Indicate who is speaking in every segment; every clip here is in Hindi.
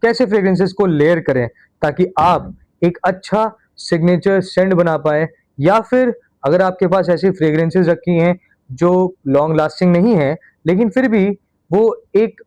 Speaker 1: कैसे फ्रेग्रेंसेस को लेयर करें ताकि आप एक अच्छा सिग्नेचर सेंट बना पाए, या फिर अगर आपके पास ऐसी फ्रेग्रेंसेस रखी हैं जो लॉन्ग लास्टिंग नहीं है लेकिन फिर भी वो एक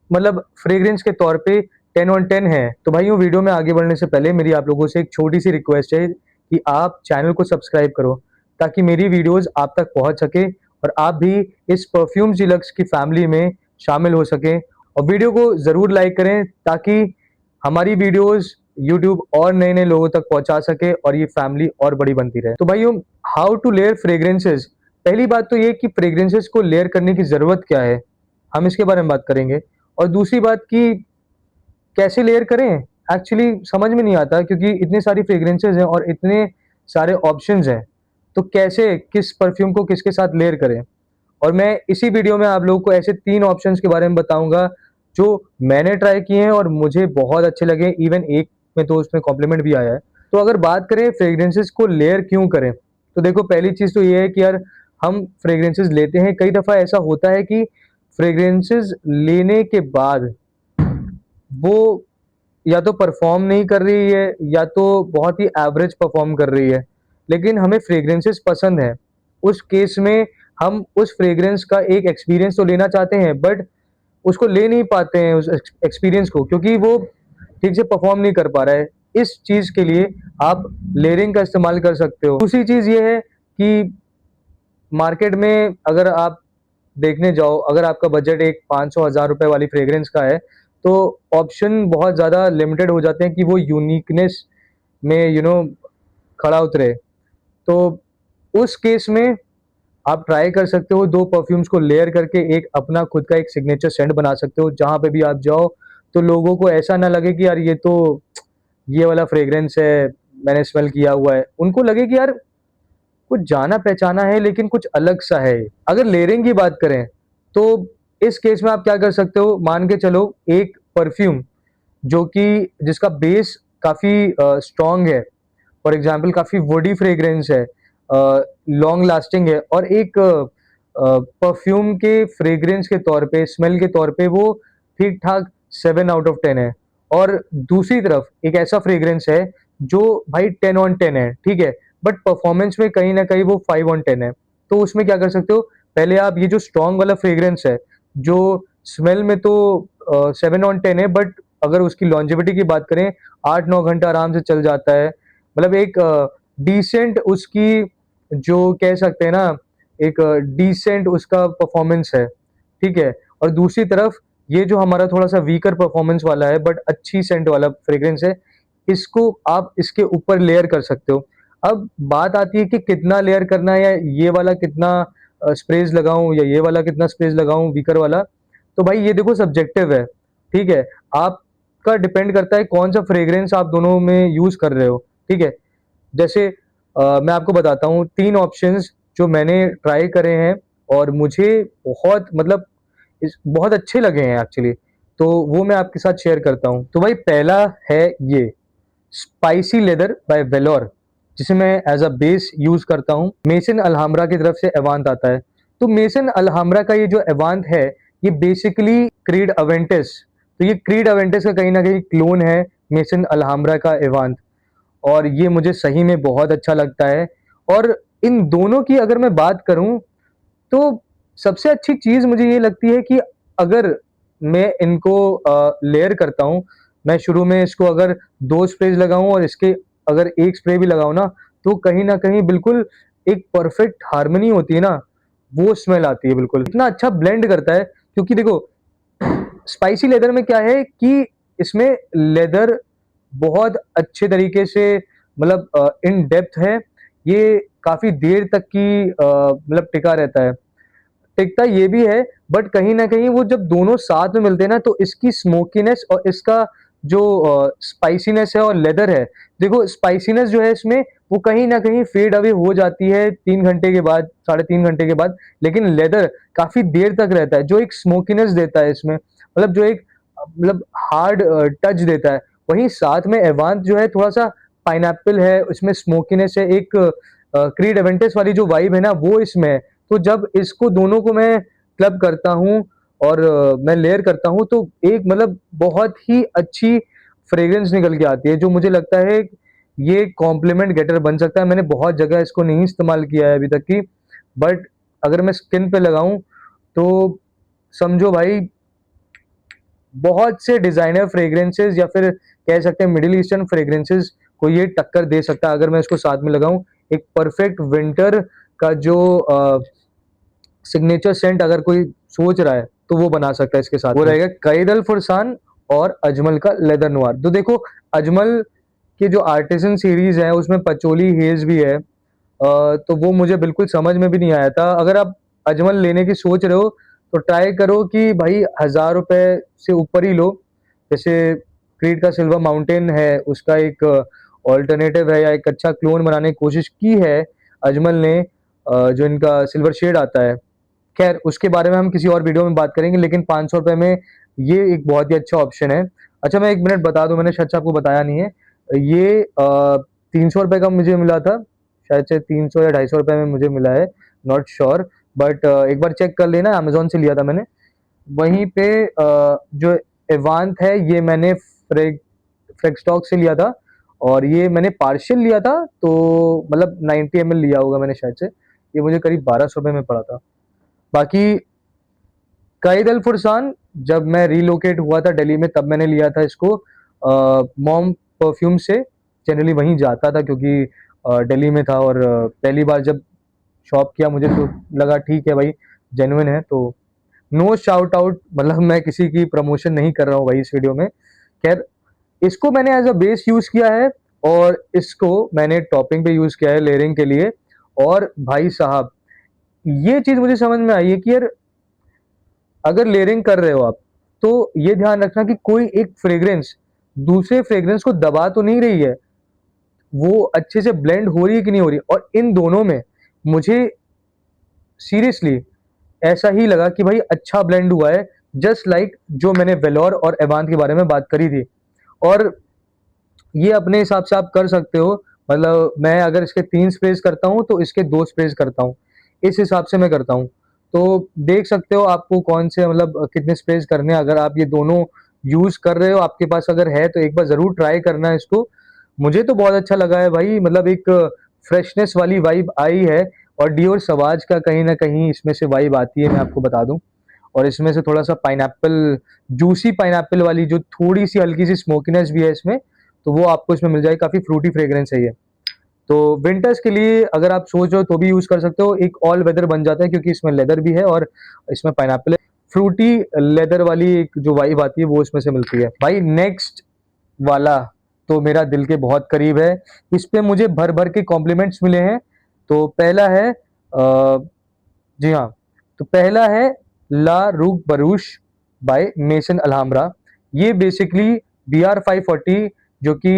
Speaker 1: मतलब फ्रेग्रेंस के तौर पे 10 ऑन 10 है, तो भाइयों वीडियो में आगे बढ़ने से पहले मेरी आप लोगों से एक छोटी सी रिक्वेस्ट है कि आप चैनल को सब्सक्राइब करो ताकि मेरी वीडियोस आप तक पहुंच सके और आप भी इस परफ्यूम डिलक्स की फैमिली में शामिल हो सके। और वीडियो को ज़रूर लाइक करें ताकि हमारी वीडियोस यूट्यूब और नए नए लोगों तक पहुंचा सके और ये फैमिली और बड़ी बनती रहे। तो भाइयों, हाउ टू लेयर फ्रेग्रेंसेस। पहली बात तो ये कि फ्रेग्रेंसेस को लेयर करने की ज़रूरत क्या है, हम इसके बारे में बात करेंगे। और दूसरी बात कि कैसे लेयर करें, एक्चुअली समझ में नहीं आता क्योंकि इतनी सारी फ्रेग्रेंसेस हैं और इतने सारे ऑप्शंस हैं, तो कैसे किस परफ्यूम को किसके साथ लेयर करें। और मैं इसी वीडियो में आप लोगों को ऐसे 3 ऑप्शंस के बारे में बताऊंगा जो मैंने ट्राई किए हैं और मुझे बहुत अच्छे लगे, इवन एक में तो उसमें कॉम्प्लीमेंट भी आया है। तो अगर बात करें फ्रेग्रेंसेस को लेयर क्यों करें, तो देखो पहली चीज़ तो ये है कि यार हम फ्रेग्रेंसेस लेते हैं, कई दफ़ा ऐसा होता है कि फ्रेग्रेंसेस लेने के बाद वो या तो परफॉर्म नहीं कर रही है या तो बहुत ही एवरेज परफॉर्म कर रही है, लेकिन हमें फ्रेग्रेंसेस पसंद है। उस केस में हम उस फ्रेग्रेंस का एक एक्सपीरियंस तो लेना चाहते हैं बट उसको ले नहीं पाते हैं उस एक्सपीरियंस को, क्योंकि वो ठीक से परफॉर्म नहीं कर पा रहा है। इस चीज़ के लिए आप लेयरिंग का इस्तेमाल कर सकते हो। दूसरी चीज़ ये है कि मार्केट में अगर आप देखने जाओ, अगर आपका बजट एक 500-1000 रुपए वाली फ्रेग्रेंस का है, तो ऑप्शन बहुत ज़्यादा लिमिटेड हो जाते हैं कि वो यूनिकनेस में खड़ा उतरे। तो उस केस में आप ट्राई कर सकते हो 2 परफ्यूम्स को लेयर करके एक अपना खुद का एक सिग्नेचर सेंट बना सकते हो। जहाँ पे भी आप जाओ तो लोगों को ऐसा ना लगे कि यार ये तो ये वाला फ्रेग्रेंस है, मैंने स्मेल किया हुआ है। उनको लगे कि यार कुछ जाना पहचाना है लेकिन कुछ अलग सा है। अगर लेयरिंग की बात करें तो इस केस में आप क्या कर सकते हो, मान के चलो एक परफ्यूम जो कि जिसका बेस काफ़ी स्ट्रॉन्ग है, फॉर एग्जांपल काफ़ी वुडी फ्रेग्रेंस है, लॉन्ग लास्टिंग है, और एक परफ्यूम के फ्रेग्रेंस के तौर पे, स्मेल के तौर पे वो ठीक ठाक 7 आउट ऑफ 10 है। और दूसरी तरफ एक ऐसा फ्रेग्रेंस है जो भाई 10 ऑन 10 है, ठीक है, बट परफॉर्मेंस में कहीं ना कहीं वो 5 ऑन 10 है। तो उसमें क्या कर सकते हो, पहले आप ये जो स्ट्रॉन्ग वाला फ्रेग्रेंस है जो स्मेल में तो 7 ऑन 10 है, बट अगर उसकी लॉन्जेविटी की बात करें 8-9 घंटा आराम से चल जाता है। मतलब एक डिसेंट उसकी जो कह सकते हैं ना, एक डिसेंट उसका परफॉर्मेंस है, ठीक है। और दूसरी तरफ ये जो हमारा थोड़ा सा वीकर परफॉर्मेंस वाला है बट अच्छी सेंट वाला फ्रेग्रेंस है, इसको आप इसके ऊपर लेयर कर सकते हो। अब बात आती है कि कितना लेयर करना है, या ये वाला कितना स्प्रेज लगाऊं या ये वाला कितना स्प्रेज लगाऊं वीकर वाला। तो भाई ये देखो सब्जेक्टिव है, ठीक है। आपका डिपेंड करता है कौन सा फ्रेग्रेंस आप दोनों में यूज कर रहे हो, ठीक है। जैसे मैं आपको बताता हूँ 3 ऑप्शंस जो मैंने ट्राई करे हैं और मुझे बहुत मतलब बहुत अच्छे लगे हैं एक्चुअली। तो वो मैं आपके साथ शेयर करता हूँ। तो भाई पहला है ये स्पाइसी लेदर बाय वेलोर, जिसे मैं एज अ बेस यूज करता हूँ। मेसन अल्हाम्ब्रा की तरफ से एवांत आता है। तो मेसन अल्हाम्ब्रा का ये जो एवांत है, ये बेसिकली क्रीड अवेंटिस, तो ये क्रीड अवेंटिस का कहीं ना कहीं क्लोन है मेसन अल्हाम्ब्रा का एवांत, और ये मुझे सही में बहुत अच्छा लगता है। और इन दोनों की अगर मैं बात करूं तो सबसे अच्छी चीज़ मुझे ये लगती है कि अगर मैं इनको लेयर करता हूँ, मैं शुरू में इसको अगर 2 स्प्रेज लगाऊँ और इसके अगर 1 स्प्रे भी लगाऊँ ना, तो कहीं न कहीं बिल्कुल एक परफेक्ट हार्मनी होती है ना, वो स्मेल आती है बिल्कुल। इतना अच्छा ब्लेंड करता है क्योंकि देखो स्पाइसी लेदर में क्या है कि इसमें लेदर बहुत अच्छे तरीके से मतलब इन डेप्थ है। ये काफ़ी देर तक की मतलब टिका रहता है। टिकता ये भी है बट कहीं न कहीं वो जब दोनों साथ में मिलते हैं ना, तो इसकी स्मोकीनेस और इसका जो स्पाइसीनेस है और लेदर है, देखो स्पाइसीनेस जो है इसमें वो कहीं न कहीं फेड अवे हो जाती है 3 घंटे के बाद, साढ़े 3 घंटे के बाद, लेकिन लेदर काफ़ी देर तक रहता है, जो एक स्मोकीनेस देता है इसमें, मतलब जो एक मतलब हार्ड टच देता है। वहीं साथ में एवांत जो है थोड़ा-सा पाइनएप्पल है, उसमें स्मोकीनेस है, एक क्रीड एवेंटिस वाली जो वाइब है ना वो इसमें है। तो जब इसको दोनों को मैं क्लब करता हूँ और मैं लेयर करता हूँ तो एक मतलब बहुत ही अच्छी फ्रेग्रेंस निकल के आती है, जो मुझे लगता है ये कॉम्प्लीमेंट गेटर बन सकता है। मैंने बहुत जगह इसको नहीं इस्तेमाल किया है अभी तक की, बट अगर मैं स्किन पे लगाऊं तो समझो भाई बहुत से डिजाइनर फ्रेग्रेंसेस या फिर कह सकते हैं मिडिल ईस्टर्न फ्रेग्रेंसेस को ये टक्कर दे सकता है अगर मैं इसको साथ में लगाऊं। एक परफेक्ट विंटर का जो सिग्नेचर सेंट अगर कोई सोच रहा है तो वो बना सकता है इसके साथ। वो रहेगा कैदल फुरसान और अजमल का लेदर नोयर। तो देखो अजमल के जो आर्टिसन सीरीज है उसमें पचोली हेज भी है, तो वो मुझे बिल्कुल समझ में भी नहीं आया था। अगर आप अजमल लेने की सोच रहे हो तो ट्राई करो कि भाई 1000 रुपए से ऊपर ही लो। जैसे क्रीड का सिल्वर माउंटेन है, उसका एक ऑल्टरनेटिव है या एक अच्छा क्लोन बनाने की कोशिश की है अजमल ने, जो इनका सिल्वर शेड आता है। खैर उसके बारे में हम किसी और वीडियो में बात करेंगे, लेकिन 500 रुपये में ये एक बहुत ही अच्छा ऑप्शन है। अच्छा मैं 1 मिनट बता दूं, मैंने शायद से आपको बताया नहीं है, ये 300 रुपये का मुझे मिला था, शायद से 300 या 250 रुपये में मुझे मिला है, नॉट श्योर, बट एक बार चेक कर लेना, अमेजोन से लिया था मैंने। वहीं पे जो एवांत है ये मैंने फ्रेगस्टॉक से लिया था, और ये मैंने पार्शियल लिया था, तो मतलब 90 ml लिया होगा मैंने शायद से। ये मुझे करीब 1200 रुपये में पड़ा था। बाकी काइद अल फुरसान जब मैं रीलोकेट हुआ था दिल्ली में तब मैंने लिया था इसको मॉम परफ्यूम से। जनरली वहीं जाता था क्योंकि दिल्ली में था, और पहली बार जब शॉप किया मुझे तो लगा ठीक है भाई जेन्युइन है। तो नो शाउट आउट, मतलब मैं किसी की प्रमोशन नहीं कर रहा हूँ भाई इस वीडियो में। खैर इसको मैंने एज अ बेस यूज किया है और इसको मैंने टॉपिंग पे यूज किया है लेयरिंग के लिए। और भाई साहब ये चीज मुझे समझ में आई है कि यार अगर लेयरिंग कर रहे हो आप तो ये ध्यान रखना कि कोई एक फ्रेग्रेंस दूसरे फ्रेग्रेंस को दबा तो नहीं रही है, वो अच्छे से ब्लेंड हो रही है कि नहीं हो रही। और इन दोनों में मुझे सीरियसली ऐसा ही लगा कि भाई अच्छा ब्लेंड हुआ है, जस्ट लाइक जो मैंने वेलोर और एवांत के बारे में बात करी थी। और ये अपने हिसाब से आप कर सकते हो, मतलब मैं अगर इसके 3 स्प्रेज करता हूँ तो इसके 2 स्प्रेज करता हूँ, इस हिसाब से मैं करता हूँ। तो देख सकते हो आपको कौन से मतलब कितने स्प्रेज करने हैं। अगर आप ये दोनों यूज कर रहे हो, आपके पास अगर है तो एक बार जरूर ट्राई करना है इसको। मुझे तो बहुत अच्छा लगा है भाई, मतलब एक फ्रेशनेस वाली वाइब आई है। और डियोर सवाज का कहीं ना कहीं इसमें से वाइब आती है, मैं आपको बता दूं। और इसमें से थोड़ा सा पाइनएप्पल, जूसी पाइनएप्पल वाली जो थोड़ी सी हल्की सी स्मोकीनेस भी है इसमें, तो वो आपको इसमें मिल जाएगी। काफी फ्रूटी फ्रेग्रेंस है ये। तो विंटर्स के लिए अगर आप सोच रहे हो तो भी यूज कर सकते हो, एक ऑल वेदर बन जाता है क्योंकि इसमें लेदर भी है और इसमें पाइनएप्पल है। फ्रूटी लेदर वाली एक जो वाइब आती है वो इसमें से मिलती है। भाई नेक्स्ट वाला तो मेरा दिल के बहुत करीब है, इस पे मुझे भर भर के कॉम्प्लीमेंट्स मिले हैं। तो पहला है जी हाँ, तो पहला है ला रूक बरूश बाय मेसन अल्हाम्ब्रा। ये बेसिकली BR 540 जो कि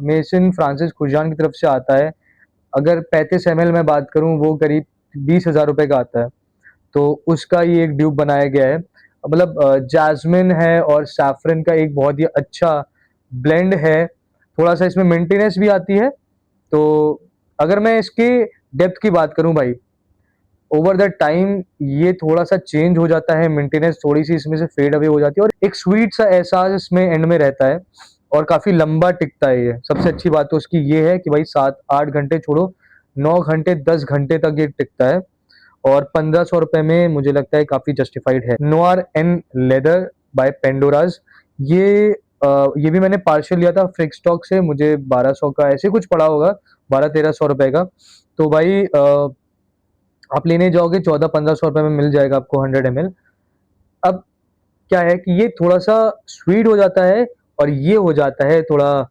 Speaker 1: मेसन फ्रांसिस खुजान की तरफ से आता है। अगर 35 ml में बात करूं वो करीब 20,000 रुपए का आता है। तो उसका ये एक ड्यूब बनाया गया है, मतलब जैस्मिन है और सैफरन का एक बहुत ही अच्छा ब्लेंड है। थोड़ा सा इसमें मेंटेनेंस भी आती है। तो अगर मैं इसके डेप्थ की बात करूं भाई, ओवर द टाइम ये थोड़ा सा चेंज हो जाता है, मेंटेनेंस थोड़ी सी इसमें से फेड अवे हो जाती है, और एक स्वीट सा एहसास इसमें एंड में रहता है, और काफी लंबा टिकता है। ये सबसे अच्छी बात तो उसकी ये है कि भाई 7-8 घंटे छोड़ो, 9 घंटे 10 घंटे तक ये टिकता है। और 1500 रुपए में मुझे लगता है काफी जस्टिफाइड है। नोआर एन लेदर बाय पेंडोराज, ये ये भी मैंने पार्शियल लिया था फ्रिक स्टॉक से, मुझे 1200 का ऐसे कुछ पड़ा होगा, 1200-1300 रुपए का। तो भाई आप लेने जाओगे 1400-1500 रुपए में मिल जाएगा आपको 100 ml। अब क्या है कि ये थोड़ा सा स्वीट हो जाता है, और ये हो जाता है थोड़ा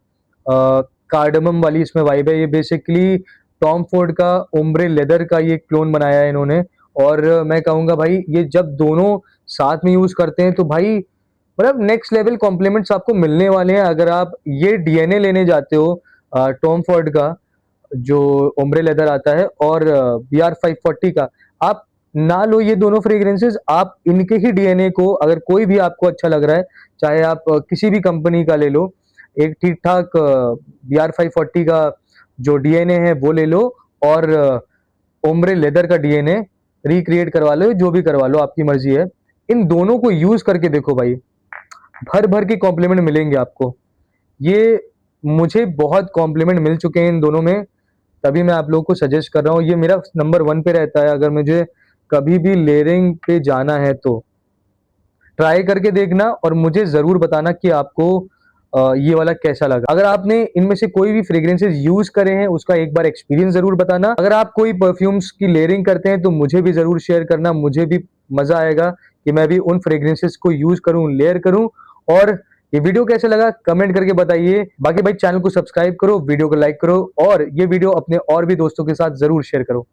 Speaker 1: कार्डमम वाली इसमें वाइब है। ये बेसिकली टॉम फोर्ड का ओम्ब्रे लेदर का ये क्लोन बनाया है इन्होंने। और मैं कहूँगा भाई ये जब दोनों साथ में यूज करते हैं तो भाई मतलब नेक्स्ट लेवल कॉम्प्लीमेंट्स आपको मिलने वाले हैं। अगर आप ये डीएनए लेने जाते हो टॉम फोर्ड का जो ओम्ब्रे लेदर आता है, और BR 540 का, आप ना लो ये दोनों फ्रेग्रेंसेस, आप इनके ही डीएनए को अगर कोई भी आपको अच्छा लग रहा है, चाहे आप किसी भी कंपनी का ले लो, एक ठीक ठाक BR 540 का जो डीएनए है वो ले लो, और ओम्ब्रे लेदर का डीएनए रिक्रिएट करवा लो, जो भी करवा लो, आपकी मर्जी है। इन दोनों को यूज करके देखो भाई, भर भर के कॉम्प्लीमेंट मिलेंगे आपको। ये मुझे बहुत कॉम्प्लीमेंट मिल चुके हैं इन दोनों में, तभी मैं आप लोगों को सजेस्ट कर रहा हूँ। ये मेरा नंबर 1 पे रहता है अगर मुझे कभी भी लेयरिंग पे जाना है तो। ट्राई करके देखना और मुझे ज़रूर बताना कि आपको ये वाला कैसा लगा। अगर आपने इनमें से कोई भी फ्रेग्रेंसेस यूज़ करे हैं, उसका एक बार एक्सपीरियंस ज़रूर बताना। अगर आप कोई परफ्यूम्स की लेयरिंग करते हैं, तो मुझे भी ज़रूर शेयर करना। मुझे भी मज़ा आएगा कि मैं भी उन फ्रेग्रेंसेस को यूज़ करूँ, लेयर करूँ। और ये वीडियो कैसा लगा कमेंट करके बताइए। बाकी भाई चैनल को सब्सक्राइब करो, वीडियो को लाइक करो और ये वीडियो अपने और भी दोस्तों के साथ ज़रूर शेयर करो।